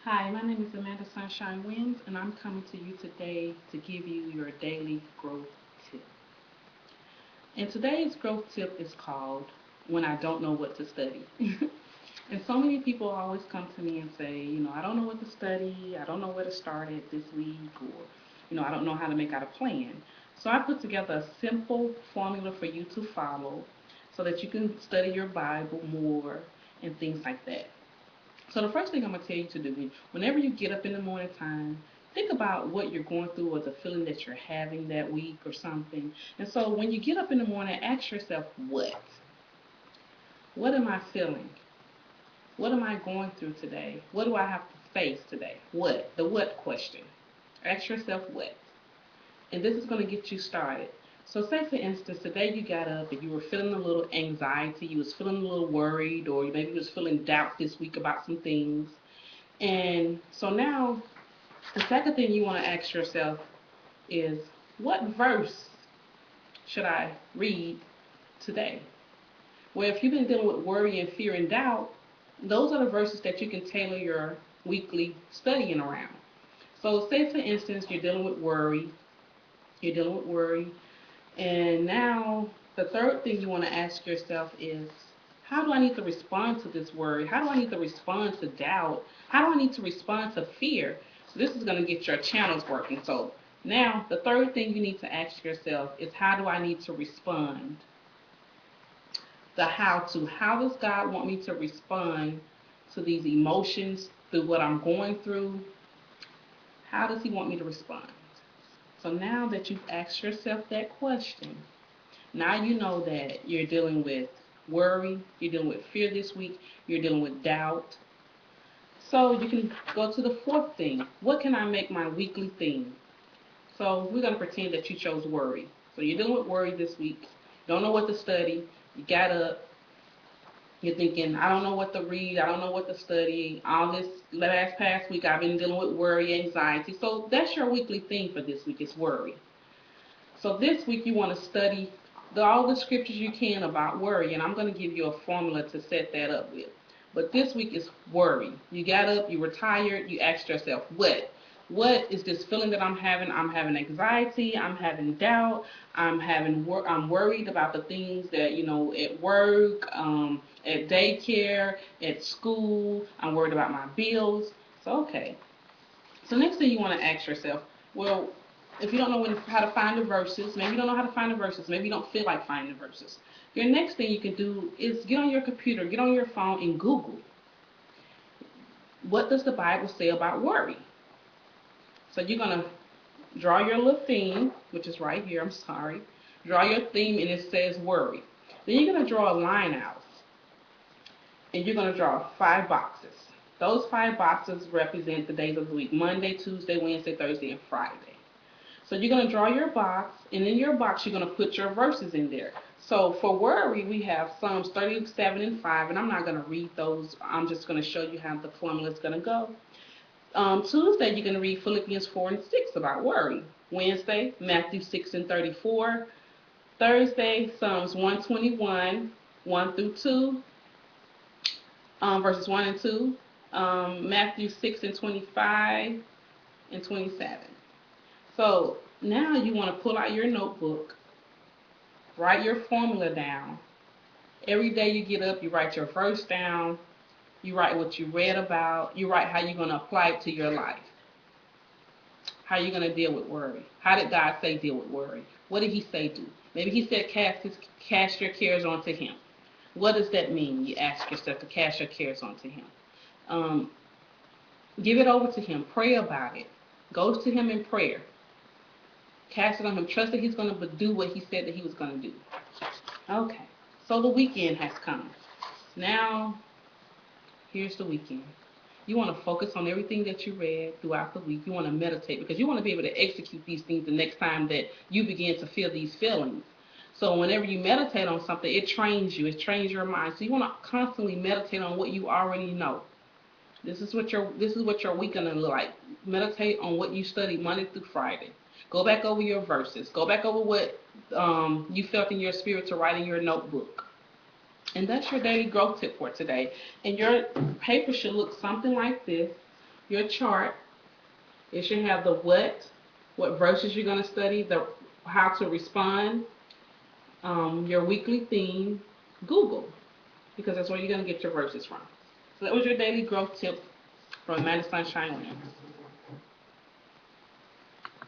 Hi, my name is Amanda Sunshine Winds, and I'm coming to you today to give you your daily growth tip. And today's growth tip is called When I Don't Know What to Study. And so many people always come to me and say, I don't know what to study, I don't know where to start at this week, or, I don't know how to make out a plan. So I put together a simple formula for you to follow so that you can study your Bible more and things like that. So the first thing I'm gonna tell you to do is whenever you get up in the morning time, think about what you're going through or the feeling that you're having that week or something. And so when you get up in the morning, ask yourself, what? What am I feeling? What am I going through today? What do I have to face today? What? The what question. Ask yourself what. And this is going to get you started. So say for instance, today you got up and you were feeling a little anxiety, you was feeling a little worried, or maybe you was feeling doubt this week about some things. And so now the second thing you want to ask yourself is, what verse should I read today? Well, if you've been dealing with worry and fear and doubt, those are the verses that you can tailor your weekly studying around. So say for instance you're dealing with worry, and now the third thing you want to ask yourself is, how do I need to respond to this worry? How do I need to respond to doubt? How do I need to respond to fear? So this is going to get your channels working. So now the third thing you need to ask yourself is, how do I need to respond? The how to. How does God want me to respond to these emotions, through what I'm going through? How does He want me to respond? So now that you've asked yourself that question, now you know that you're dealing with worry, you're dealing with fear this week, you're dealing with doubt. So you can go to the fourth thing. What can I make my weekly theme? So we're going to pretend that you chose worry. So you're dealing with worry this week, don't know what to study, you got up, you're thinking, I don't know what to read, I don't know what to study. All this last past week I've been dealing with worry, anxiety. So that's your weekly theme for this week, is worry. So this week you want to study all the scriptures you can about worry, and I'm going to give you a formula to set that up with. But this week is worry. You got up, you were tired, you asked yourself, what? What is this feeling that I'm having? I'm having anxiety, I'm having doubt, I'm worried about the things that, at work, at daycare, at school. I'm worried about my bills. So okay. So next thing you want to ask yourself, well, if you don't know how to find the verses, maybe you don't know how to find the verses, maybe you don't feel like finding the verses. Your next thing you can do is get on your computer, get on your phone, and Google, what does the Bible say about worry? So you're going to draw your little theme, which is right here, I'm sorry. Draw your theme and it says worry. Then you're going to draw a line out and you're going to draw 5 boxes. Those 5 boxes represent the days of the week: Monday, Tuesday, Wednesday, Thursday, and Friday. So you're going to draw your box, and in your box, you're going to put your verses in there. So for worry, we have Psalms 37 and 5, and I'm not going to read those. I'm just going to show you how the formula is going to go. Tuesday, you're going to read Philippians 4 and 6 about worry. Wednesday, Matthew 6 and 34. Thursday, Psalms 121, 1 through 2, verses 1 and 2. Matthew 6 and 25 and 27. So now you want to pull out your notebook, write your formula down. Every day you get up, you write your verse down, you write what you read about, you write how you're going to apply it to your life. How you're going to deal with worry. How did God say deal with worry? What did He say do? Maybe He said cast your cares onto Him. What does that mean? You ask yourself to cast your cares onto Him. Um, Give it over to Him. Pray about it. Go to Him in prayer. Cast it on Him. Trust that He's going to do what He said that He was going to do. Okay. So the weekend has come. Now, here's the weekend. You want to focus on everything that you read throughout the week. You want to meditate because you want to be able to execute these things the next time that you begin to feel these feelings. So whenever you meditate on something, it trains you. It trains your mind. So you want to constantly meditate on what you already know. This is what your week gonna look like. Meditate on what you studied Monday through Friday. Go back over your verses. Go back over what you felt in your spirit to write in your notebook. And that's your daily growth tip for today. And your paper should look something like this. your chart. It should have the what verses you're going to study, the how to respond, your weekly theme, Google, because that's where you're going to get your verses from. So that was your daily growth tip from Amanda Sunshine Wins.